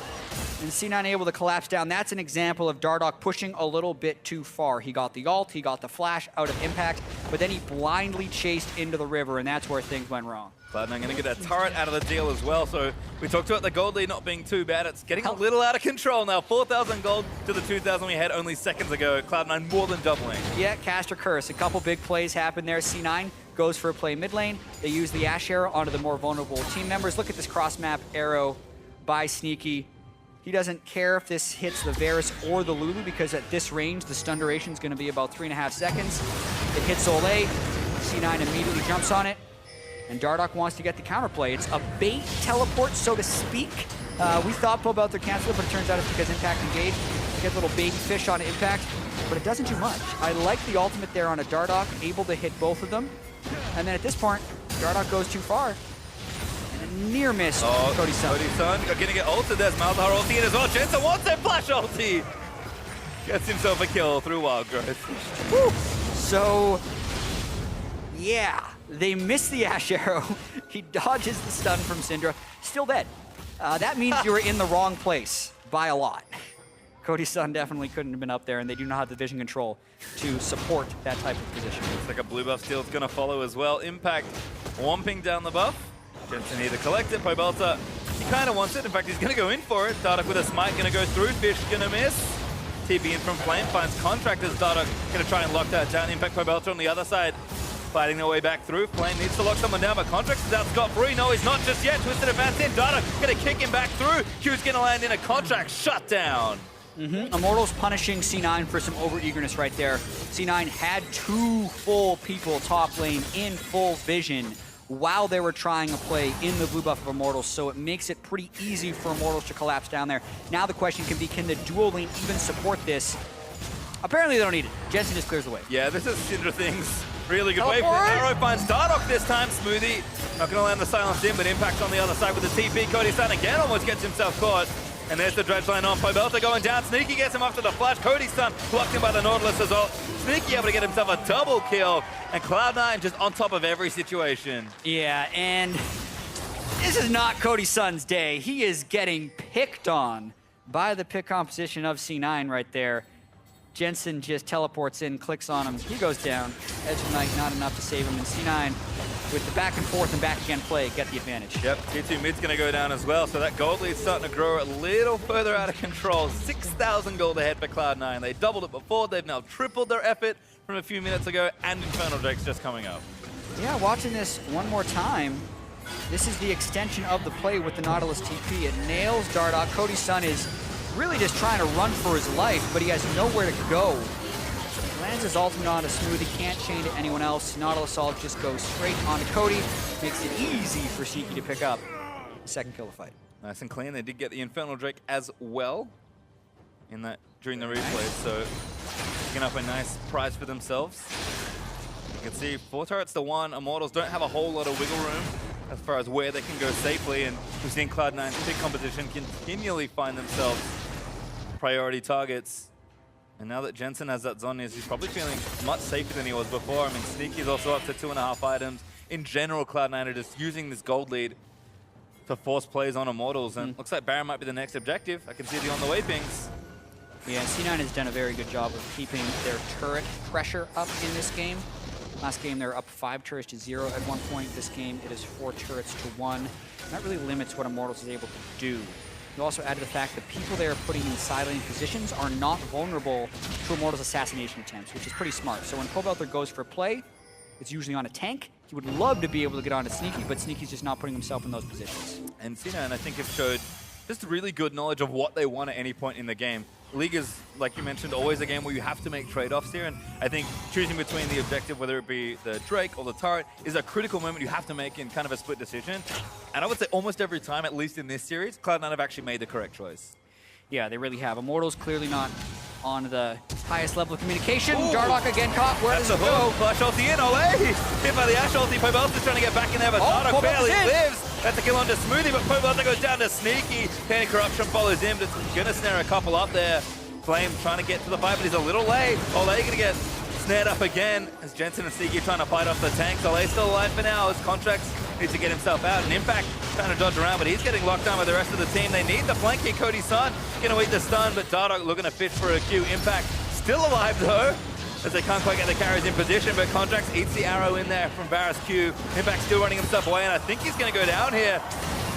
And C9 able to collapse down. That's an example of Dardoch pushing a little bit too far. He got the ult, he got the flash out of Impact, but then he blindly chased into the river, and that's where things went wrong. Cloud9 going to get that turret out of the deal as well. So we talked about the gold lead not being too bad. It's getting a little out of control now. 4,000 gold to the 2,000 we had only seconds ago. Cloud9 more than doubling. Yeah, Caster Curse. A couple big plays happen there. C9 goes for a play mid lane. They use the Ash arrow onto the more vulnerable team members. Look at this cross-map arrow by Sneaky. He doesn't care if this hits the Varus or the Lulu because at this range, the stun duration is going to be about 3.5 seconds. It hits Olay. C9 immediately jumps on it. And Dardoch wants to get the counterplay. It's a bait teleport, so to speak. We thought Pobelta canceled it, but it turns out it's because Impact engaged. You get a little baby fish on Impact, but it doesn't do much. I like the ultimate there on a Dardoch, able to hit both of them. And then at this point, Dardoch goes too far. Near miss. Oh, Cody Sun. Cody Sun gonna get ulted. There's Malzahar ulti in as well. Jensen wants that flash ulti. Gets himself a kill through Wild Growth. Woo. So, yeah, they miss the Ash arrow. He dodges the stun from Syndra. Still dead. That means you were in the wrong place by a lot. Cody Sun definitely couldn't have been up there, and they do not have the vision control to support that type of position. Looks like a blue buff steal's gonna follow as well. Impact whomping down the buff. Jensen here to collect it. Pobelta, he kind of wants it. In fact, he's going to go in for it. Dardoch with a smite, going to go through. Fish going to miss. TB in from Flame, finds Contract as Dardoch going to try and lock that down. Impact Pobelta on the other side, fighting their way back through. Flame needs to lock someone down, but Contract is out scot-free. No, he's not just yet. Twisted advance in. Dardoch going to kick him back through. Q's going to land in a Contract shut down. Immortals punishing C9 for some over-eagerness right there. C9 had 2 full people top lane in full vision while they were trying a play in the blue buff of Immortals, so it makes it pretty easy for Immortals to collapse down there. Now the question can be, can the dual lane even support this? Apparently they don't need it. Jensen just clears the way. Yeah, this is Syndra things. Really good way for Arrow finds Dardoch this time. Smoothie not going to land the silence in, but Impact on the other side with the TP. Cody Sun again almost gets himself caught. And there's the dredge line on. Pobelta going down. Sneaky gets him after the flash. Cody Sun blocked him by the Nautilus as well. Sneaky able to get himself a double kill. And Cloud9 just on top of every situation. Yeah, and this is not Cody Sun's day. He is getting picked on by the pick composition of C9 right there. Jensen just teleports in, clicks on him. He goes down. Edge of Night not enough to save him. And C9 with the back and forth and back again play, get the advantage. Yep, T2 mid's going to go down as well, so that gold lead's starting to grow a little further out of control. 6,000 gold ahead for Cloud9. They doubled it before, they've now tripled their effort. from a few minutes ago, and Infernal Drake's just coming up. Yeah, watching this one more time, this is the extension of the play with the Nautilus TP. It nails Dardoch. Cody's son is really just trying to run for his life, but he has nowhere to go. Lands his ultimate onto Smooth. He can't chain to anyone else. Nautilus Ult just goes straight onto Cody. Makes it easy for Sneaky to pick up the second kill of the fight. Nice and clean. They did get the Infernal Drake as well in that during the replay, so picking up a nice prize for themselves. You can see 4 turrets to 1. Immortals don't have a whole lot of wiggle room as far as where they can go safely, and we've seen Cloud9's pick competition continually find themselves priority targets. And now that Jensen has that Zhonya's, he's probably feeling much safer than he was before. I mean, Sneaky's also up to 2.5 items. In general, Cloud9 are just using this gold lead to force plays on Immortals, and looks like Baron might be the next objective. I can see the on-the-way pings. Yeah, C9 has done a very good job of keeping their turret pressure up in this game. Last game, they were up 5 turrets to 0 at one point. This game, it is 4 turrets to 1. That really limits what Immortals is able to do. You also added the fact that people they are putting in side lane positions are not vulnerable to Immortals' assassination attempts, which is pretty smart. So when Pobelter goes for play, it's usually on a tank. He would love to be able to get onto Sneaky, but Sneaky's just not putting himself in those positions. And C9, I think, have showed just really good knowledge of what they want at any point in the game. League is, like you mentioned, always a game where you have to make trade-offs here, and I think choosing between the objective, whether it be the Drake or the turret, is a critical moment you have to make in kind of a split decision. And I would say almost every time, at least in this series, Cloud9 have actually made the correct choice. Yeah, they really have. Immortals clearly not on the highest level of communication. Dardoch again caught. Where does it go? Flash ulti in, Ole! Hit by the Ashe ulti. Pobelter's trying to get back in there, but Dardoch barely lives. That's a kill onto Smoothie, but Pobelter goes down to Sneaky. Candy Corruption follows him, but gonna snare a couple up there. Flame trying to get to the fight, but he's a little late. Ole gonna get snared up again as Jensen and Sneaky trying to fight off the tanks. Ole's still alive for now as Contracts needs to get himself out. And Impact trying to dodge around, but he's getting locked down by the rest of the team. They need the flank here. Cody's son gonna eat the stun, but Dardoch looking to fish for a Q. Impact still alive though, as they can't quite get the carries in position, but Contracts eats the arrow in there from Varus Q. Impact still running himself away, and I think he's gonna go down here.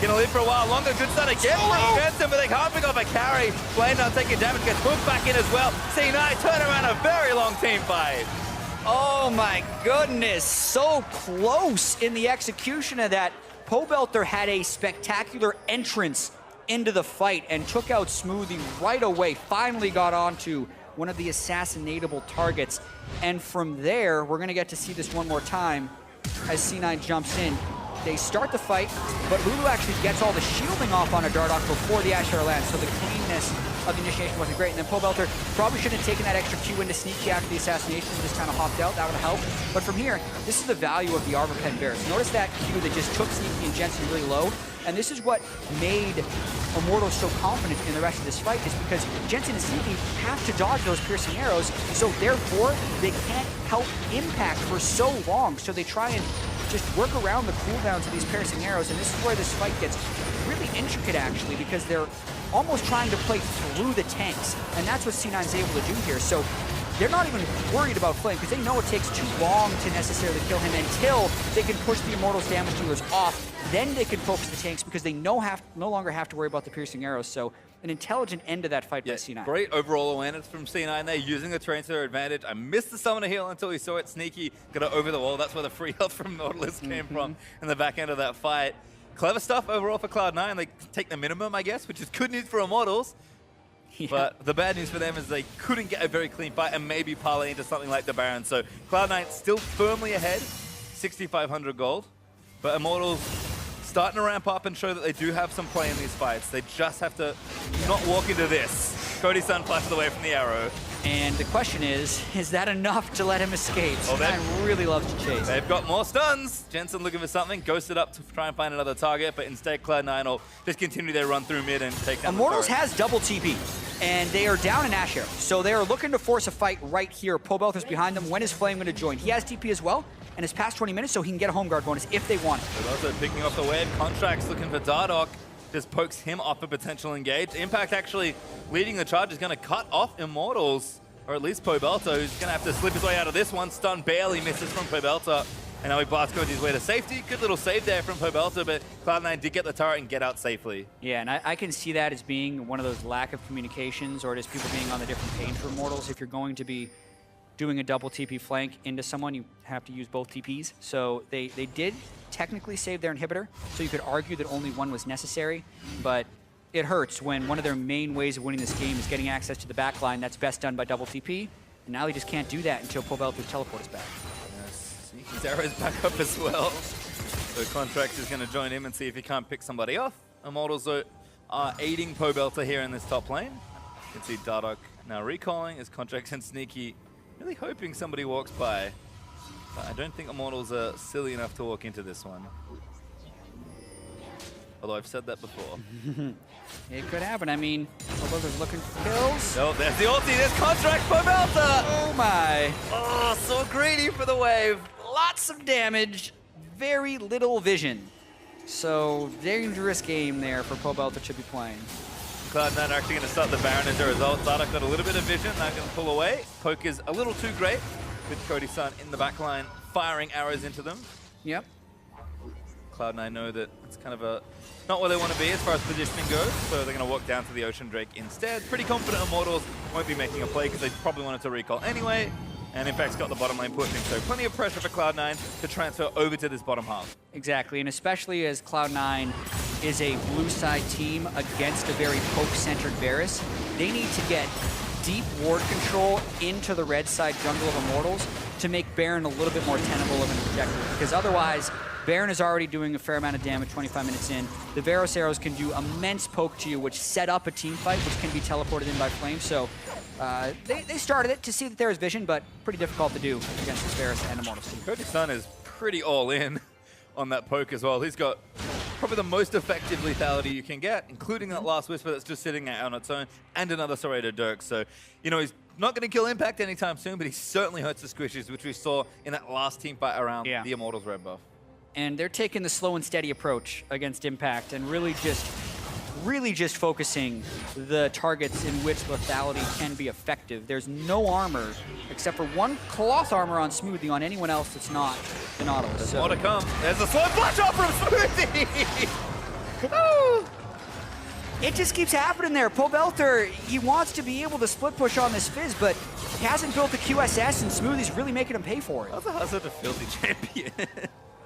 Gonna live for a while longer. Good start again from Jensen, but they can't pick off a carry. Flame now taking damage, gets hooked back in as well. C9 turn around a very long team fight. Oh my goodness, so close in the execution of that. Pobelter had a spectacular entrance into the fight and took out Smoothie right away. Finally got onto one of the assassinatable targets. And from there, we're gonna get to see this one more time as C9 jumps in. They start the fight, but Lulu actually gets all the shielding off on a Dardoch before the Ashe Arrow lands, so the cleanness of the initiation wasn't great. And then Pobelter probably shouldn't have taken that extra Q into Sneaky after the assassination and just kind of hopped out. That would have helped. But from here, this is the value of the Armor Pen Varus. Notice that Q that just took Sneaky and Jensen really low. And this is what made Immortals so confident in the rest of this fight, is because Jensen and Sneaky have to dodge those piercing arrows, so therefore they can't help Impact for so long. So they try and just work around the cooldowns of these piercing arrows, and this is where this fight gets really intricate actually, because they're almost trying to play through the tanks, and that's what C9's able to do here. So they're not even worried about Flame, because they know it takes too long to necessarily kill him until they can push the Immortals damage dealers off. Then they can focus the tanks because they no longer have to worry about the piercing arrows. So an intelligent end to that fight by C9. Great overall awareness from C9 there, using the terrain to their advantage. I missed the summoner heal until we saw it. Sneaky got it over the wall. That's where the free health from Nautilus came from in the back end of that fight. Clever stuff overall for Cloud9. They take the minimum, I guess, which is good news for Immortals. Yeah. But the bad news for them is they couldn't get a very clean fight and maybe parlay into something like the Baron. So Cloud9 still firmly ahead, 6,500 gold. But Immortals starting to ramp up and show that they do have some play in these fights. They just have to not walk into this. Cody's son flashes away from the arrow. And the question is that enough to let him escape? C9 really loves to chase. They've got more stuns. Jensen looking for something, ghosted up to try and find another target, but instead Cloud9 will just continue their run through mid and take down Immortals has double TP, and they are down in Ashe Arrow. So they are looking to force a fight right here. Pobelter's behind them. When is Flame going to join? He has TP as well, and it's past 20 minutes, so he can get a home guard bonus if they want it. They're also picking off the wave. Contracts looking for Dardoch. Just pokes him off a potential engage. Impact actually leading the charge is going to cut off Immortals, or at least Pobelter, who's going to have to slip his way out of this one. Stun barely misses from Pobelter, and now he blasts goes his way to safety. Good little save there from Pobelter, but Cloud9 did get the turret and get out safely. Yeah, and I can see that as being one of those lack of communications, or just people being on the different page for Immortals. If you're going to be doing a double TP flank into someone, you have to use both TPs. So they did technically save their inhibitor, so you could argue that only one was necessary, but it hurts when one of their main ways of winning this game is getting access to the backline. That's best done by double TP, and now they just can't do that until Pobelter's teleport is back. Yes, Sneaky's arrow is back up as well. So Contract is going to join him and see if he can't pick somebody off. Immortals are aiding Pobelter here in this top lane. You can see Dardoch now recalling as Contract and Sneaky really hoping somebody walks by. But I don't think Immortals are silly enough to walk into this one. Although I've said that before. It could happen. I mean, Pobelter's looking for kills. Oh, there's the ulti. There's Contract Pobelter! Oh my. Oh, so greedy for the wave. Lots of damage, very little vision. So dangerous game there for Pobelter to be playing. Cloud9 are actually going to start the Baron as a result. Dardoch got a little bit of vision, not going to pull away. Poke is a little too great with Cody Sun in the back line, firing arrows into them. Yep. Cloud9 know that it's kind of not where they want to be as far as positioning goes, so they're going to walk down to the Ocean Drake instead. Pretty confident Immortals won't be making a play because they probably wanted to recall anyway. And Impact's got the bottom lane pushing, so plenty of pressure for Cloud9 to transfer over to this bottom half. Exactly, and especially as Cloud9 is a blue side team against a very poke-centered Varus, they need to get deep ward control into the red side jungle of Immortals to make Baron a little bit more tenable of an objective, because otherwise, Baron is already doing a fair amount of damage 25 minutes in. The Varus arrows can do immense poke to you, which set up a team fight, which can be teleported in by Flame. So they started it to see that there is vision, but pretty difficult to do against this Varus and Immortals team. Cody Sun is pretty all in on that poke as well. He's got probably the most effective lethality you can get, including that last Whisper that's just sitting out on its own, and another Serrated Dirk. So, you know, he's not going to kill Impact anytime soon, but he certainly hurts the squishes, which we saw in that last team fight around the Immortals red buff. And they're taking the slow and steady approach against Impact and really just focusing the targets in which lethality can be effective. There's no armor except for one cloth armor on Smoothie on anyone else that's not the Nautilus. There's more to come. There's a slow flash off from Smoothie! Oh. It just keeps happening there. Pobelter, he wants to be able to split push on this Fizz, but he hasn't built a QSS, and Smoothie's really making him pay for it. How's a Hazard a filthy champion?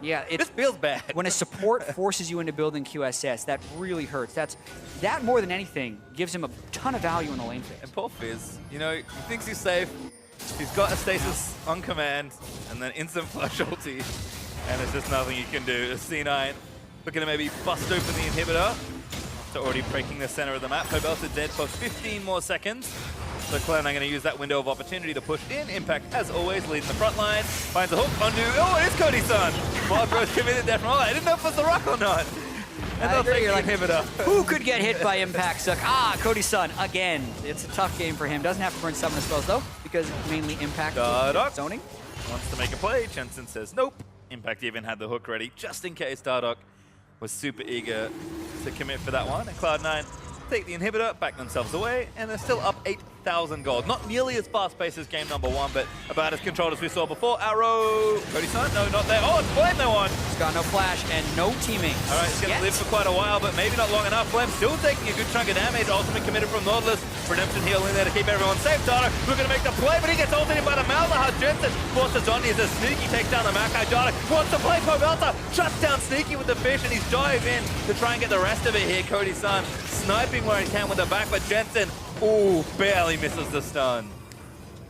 Yeah, this feels bad. When a support forces you into building QSS, that really hurts. That more than anything gives him a ton of value in the lane phase. And poor Fizz, you know, he thinks he's safe. He's got a stasis on command, and then instant flash ulti, and there's just nothing you can do. C9 looking to maybe bust open the inhibitor. So already breaking the center of the map. Pobelter dead for 15 more seconds. So Cloud9 going to use that window of opportunity to push in. Impact, as always, leading the front line. Finds a hook onto... Oh, it is Cody Sun! Wildgrowth committed there from all that. I didn't know if it was the rock or not. And they'll take the inhibitor. Who could get hit by Impact Suck? Cody Sun, again. It's a tough game for him. Doesn't have to burn summon spells, though, because mainly Impact zoning. Wants to make a play. Jensen says nope. Impact even had the hook ready, just in case Dardoch was super eager to commit for that one. And Cloud9 take the inhibitor, back themselves away, and they're still up 8,000 gold. Not nearly as fast-paced as game number 1, but about as controlled as we saw before. Arrow, Cody Sun, no, not there. Oh, it's Flame they won. He's got no flash and no teaming. All right, he's going to live for quite a while, but maybe not long enough. Flame still taking a good chunk of damage. Ultimate committed from Nautilus. Redemption heal in there to keep everyone safe. Dardoch looking to make the play, but he gets ulted in by the Malzahar. Jensen forces on. He's a Sneaky, takes down the Makai. Dardoch wants to play. Pobelter shuts down Sneaky with the fish, and he's dive in to try and get the rest of it here. Cody Sun sniping where he can with the back, but Jensen, ooh, barely misses the stun.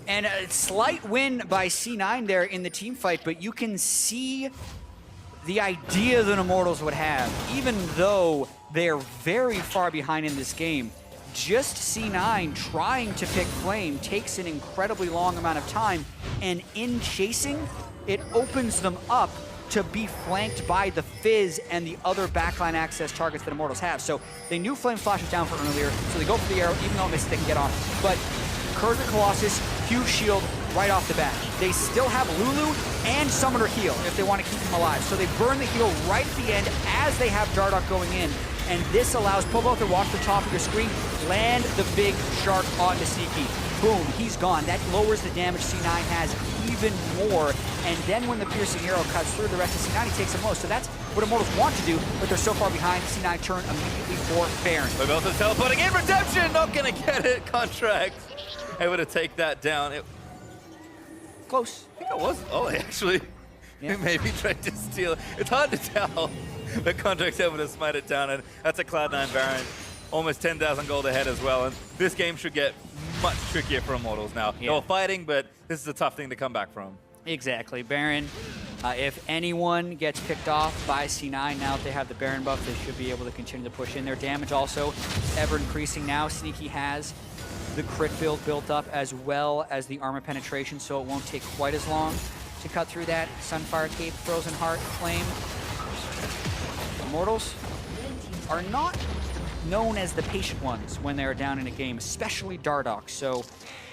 And a slight win by C9 there in the team fight, but you can see the idea that Immortals would have, even though they're very far behind in this game. Just C9 trying to pick Flame takes an incredibly long amount of time, and in chasing, it opens them up to be flanked by the Fizz and the other backline access targets that Immortals have. So they knew Flame Flash was down for earlier, so they go for the arrow, even though it misses, they can get on. But Curse the Colossus, huge shield right off the bat. They still have Lulu and Summoner heal if they want to keep him alive. So they burn the heal right at the end as they have Dardoch going in. And this allows Pobelter to watch the top of your screen, land the big shark onto Sneaky. Boom, he's gone. That lowers the damage C9 has even more. And then when the piercing arrow cuts through the rest of C9, he takes them low. So that's what Immortals want to do, but they're so far behind. C9 turn immediately for Baron. Pobelter's teleporting in. Redemption, not going to get it. Contract able to take that down. Close. I think it was Ollie, actually. Yeah. Who maybe tried to steal. It's hard to tell, but Contract's able to smite it down, and that's a Cloud9 Baron. Almost 10,000 gold ahead as well, and this game should get much trickier for Immortals now. Yeah. They were fighting, but this is a tough thing to come back from. Exactly. Baron, if anyone gets picked off by C9, now that they have the Baron buff, they should be able to continue to push in. Their damage also ever increasing now. Sneaky has the crit build built up as well as the armor penetration, so it won't take quite as long to cut through that. Sunfire Cape, Frozen Heart, Flame. Immortals are not known as the patient ones when they're down in a game, especially Dardoch. So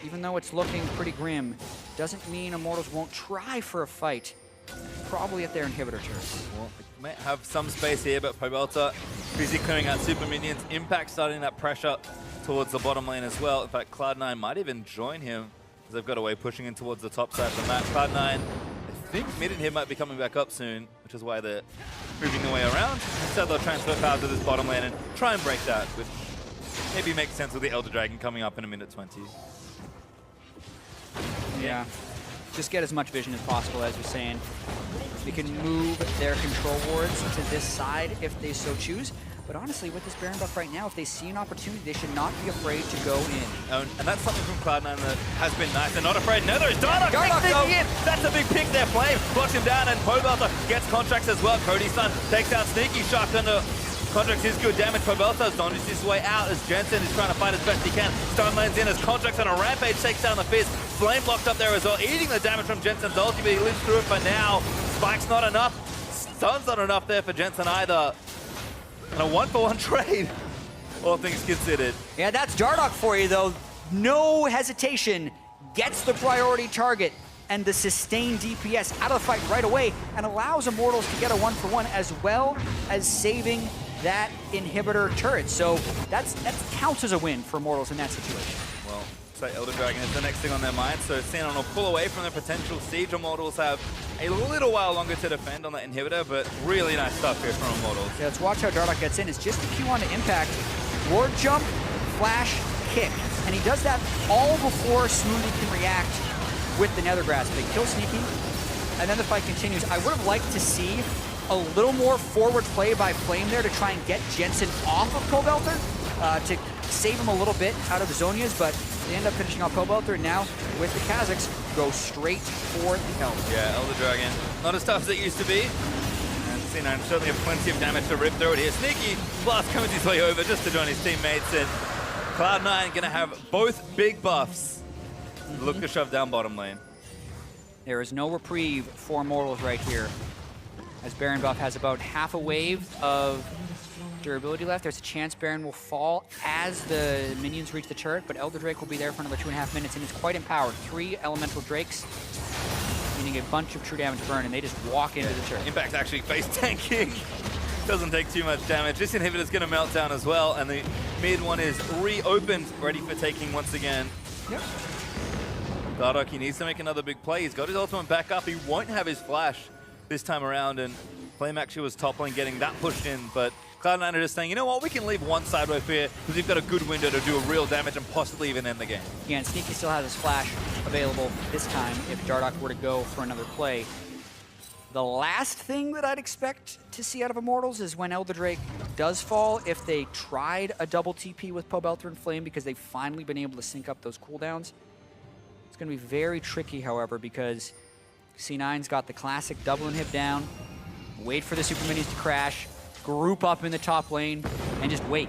even though it's looking pretty grim, doesn't mean Immortals won't try for a fight, probably at their inhibitor turns. Well, they might have some space here, but Pobelta busy clearing out super minions. Impact starting that pressure towards the bottom lane as well. In fact, Cloud9 might even join him as they've got away, pushing in towards the top side of the map. Cloud9, I think mid and him might be coming back up soon, which is why they're moving their way around. Instead, they'll transfer power to this bottom lane and try and break that, which maybe makes sense with the Elder Dragon coming up in a minute 20. Yeah. Just get as much vision as possible, as you're saying. They can move their control wards to this side if they so choose. But honestly, with this Baron buff right now, if they see an opportunity, they should not be afraid to go in. And that's something from Cloud9 that has been nice. They're not afraid. No, there is Dardoch go. in. That's a big pick there. Flame blocks him down, and Pobelta gets Contracts as well. Cody's son takes out Sneaky. Shotgun to Contracts is good damage. Pobelta's dodges his way out as Jensen is trying to fight as best he can. Stun lanes in as Contracts on a rampage takes down the Fizz. Flame blocked up there as well, eating the damage from Jensen's ulti, but he lives through it for now. Spike's not enough. Stun's not enough there for Jensen either. And a 1-for-1 trade, all things considered. Yeah, that's Dardoch for you, though. No hesitation. Gets the priority target and the sustained DPS out of the fight right away and allows Immortals to get a 1-for-1 as well as saving that inhibitor turret. So that counts as a win for Immortals in that situation. Well, so Elder Dragon is the next thing on their mind, so Xenon will pull away from the potential siege. Immortals have a little while longer to defend on that inhibitor, but really nice stuff here from Immortals. Yeah, let's watch how Dardoch gets in. It's just a Q on to impact. Ward jump, flash, kick. And he does that all before Smoothie can react with the Nether Grasp. They kill Sneaky, and then the fight continues. I would have liked to see a little more forward play by Flame there to try and get Jensen off of Pobelter, to save him a little bit out of the Zonias, but they end up finishing off Pobelter, and now with the Kazakhs, go straight for the Elder. Yeah, Elder Dragon, not as tough as it used to be. And C9 certainly have plenty of damage to rip through it here. Sneaky Blast comes his way over just to join his teammates, and Cloud9 gonna have both big buffs. Look to shove down bottom lane. There is no reprieve for Immortals right here, as Baron buff has about half a wave of durability left. There's a chance Baron will fall as the minions reach the turret, but Elder Drake will be there for another 2.5 minutes, and it's quite empowered. 3 elemental drakes, meaning a bunch of true damage burn, and they just walk into the turret. Impact's actually face tanking. Doesn't take too much damage. This inhibitor's gonna melt down as well, and the mid one is reopened, ready for taking once again. Yep. Dardoch, he needs to make another big play. He's got his ultimate back up. He won't have his flash this time around, and Flame actually was toppling, getting that pushed in, but Cloud9 are just saying, you know what, we can leave one side wave here because we've got a good window to do a real damage and possibly even end the game. Yeah, and Sneaky still has his flash available this time if Dardoch were to go for another play. The last thing that I'd expect to see out of Immortals is when Elder Drake does fall, if they tried a double TP with Pobelter and Flame because they've finally been able to sync up those cooldowns. It's going to be very tricky, however, because C9's got the classic double inhib down, wait for the super minions to crash, group up in the top lane, and just wait.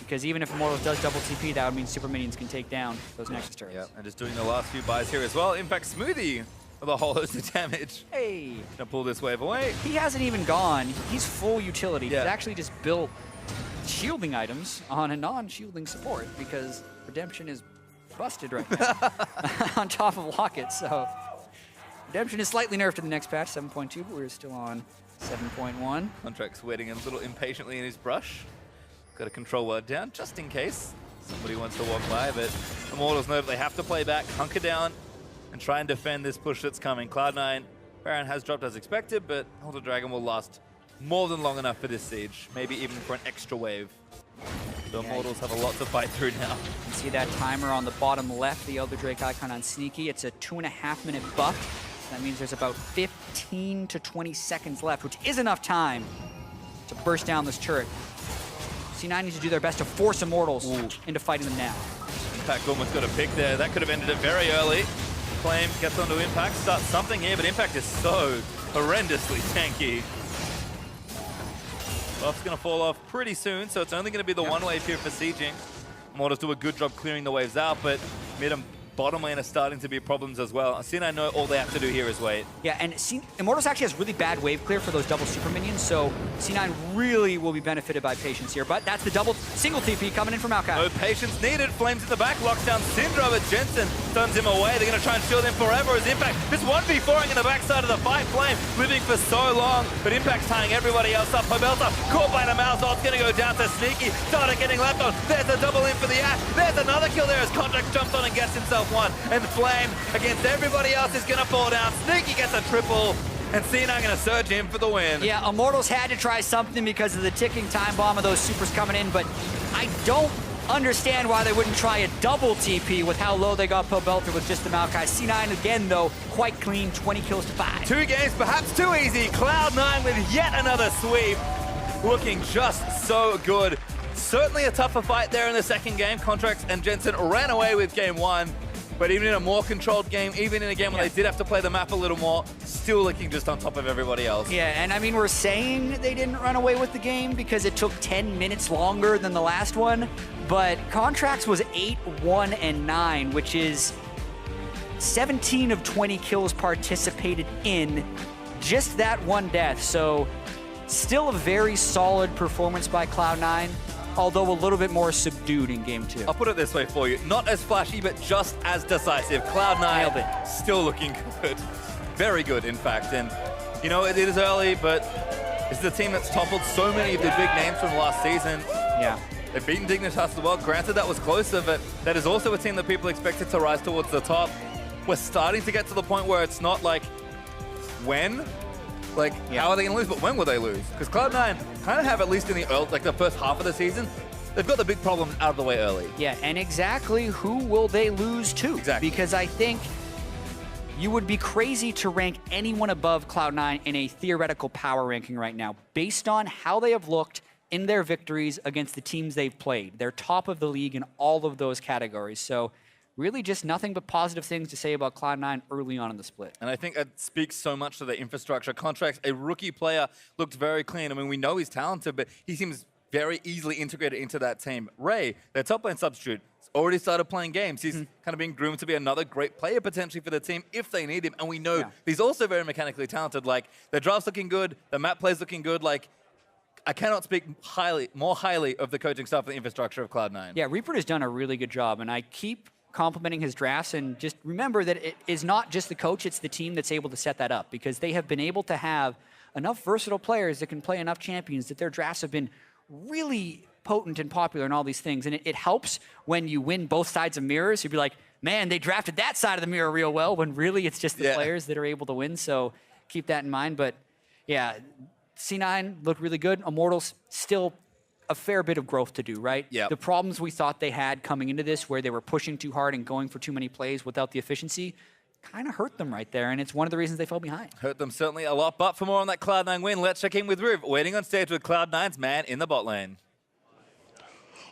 Because even if Immortals does double TP, that would mean super minions can take down those Nexus turrets. Yeah, and just doing the last few buys here as well. In fact, Smoothie with a whole host of damage. Hey! Gonna pull this wave away. He hasn't even gone. He's full utility. Yeah. He's actually just built shielding items on a non-shielding support because Redemption is busted right now on top of Locket. So Redemption is slightly nerfed in the next patch, 7.2, but we're still on 7.1. Contract's waiting a little impatiently in his brush. Got a control word down just in case somebody wants to walk by, but Immortals know that they have to play back, hunker down, and try and defend this push that's coming. Cloud9, Baron has dropped as expected, but Elder Dragon will last more than long enough for this siege, maybe even for an extra wave. The Immortals have a lot to fight through now. You can see that timer on the bottom left, the Elder Drake icon on Sneaky. It's a 2.5-minute buff. That means there's about 15 to 20 seconds left, which is enough time to burst down this turret. C9 needs to do their best to force Immortals into fighting them now. Impact almost got a pick there. That could have ended it very early. Flame gets onto Impact, starts something here, but Impact is so horrendously tanky. Buff's going to fall off pretty soon, so it's only going to be the one wave here for sieging. Immortals do a good job clearing the waves out, but mid and bottom lane are starting to be problems as well. C9 know all they have to do here is wait. Yeah, and Immortals actually has really bad wave clear for those double super minions, so C9 really will be benefited by patience here. But that's the double single TP coming in from Maokai. No patience needed. Flames in the back, locks down Syndra, but Jensen turns him away. They're going to try and shield him forever as Impact. This 1v4ing in the backside of the fight. Flame living for so long, but Impact's tying everybody else up. Pobelta caught by the mouse. It's going to go down to Sneaky. Starter getting left on. There's a double in for the Ash. There's another kill there as Contract jumps on and gets himself one. And Flame against everybody else is going to fall down. Sneaky gets a triple. And C9 going to surge in for the win. Yeah, Immortals had to try something because of the ticking time bomb of those supers coming in, but I don't understand why they wouldn't try a double TP with how low they got Pobelta with just the Maokai. C9 again, though, quite clean, 20 kills to 5. 2 games, perhaps too easy. Cloud9 with yet another sweep. Looking just so good. Certainly a tougher fight there in the second game. Contracts and Jensen ran away with game 1. But even in a more controlled game, even in a game where they did have to play the map a little more, still looking just on top of everybody else. Yeah, and I mean, we're saying they didn't run away with the game because it took 10 minutes longer than the last one, but Contracts was 8-1-9, which is 17 of 20 kills participated in just that one death. So still a very solid performance by Cloud9. Although a little bit more subdued in game 2. I'll put it this way for you. Not as flashy, but just as decisive. Cloud9 still looking good. Very good, in fact. And, you know, it is early, but it's the team that's toppled so many of the big names from last season. Yeah. They've beaten Dignitas as well. Granted, that was closer, but that is also a team that people expected to rise towards the top. We're starting to get to the point where it's not like, when? Like, how are they going to lose? But when will they lose? Because Cloud9 kind of have, at least in the the first half of the season, they've got the big problems out of the way early. Yeah, and exactly who will they lose to? Exactly. Because I think you would be crazy to rank anyone above Cloud9 in a theoretical power ranking right now, based on how they have looked in their victories against the teams they've played. They're top of the league in all of those categories. So really just nothing but positive things to say about Cloud9 early on in the split. And I think that speaks so much to the infrastructure. Contracts, a rookie player, looked very clean. I mean, we know he's talented, but he seems very easily integrated into that team. Ray, their top lane substitute, has already started playing games. He's kind of being groomed to be another great player potentially for the team if they need him. And we know he's also very mechanically talented. Like, the draft's looking good, the map play's looking good. Like, I cannot speak more highly of the coaching staff and the infrastructure of Cloud9. Yeah, Reaper has done a really good job, and I keep complimenting his drafts, and just remember that it is not just the coach, it's the team that's able to set that up, because they have been able to have enough versatile players that can play enough champions that their drafts have been really potent and popular and all these things. And it helps when you win both sides of mirrors. You'd be like, man, they drafted that side of the mirror real well, when really it's just the players that are able to win. So keep that in mind. But yeah, C9 looked really good. Immortals still a fair bit of growth to do, right? Yeah. The problems we thought they had coming into this, where they were pushing too hard and going for too many plays without the efficiency, kind of hurt them right there, and it's one of the reasons they fell behind. Hurt them certainly a lot, but for more on that Cloud9 win, let's check in with Riv, waiting on stage with Cloud9's man in the bot lane.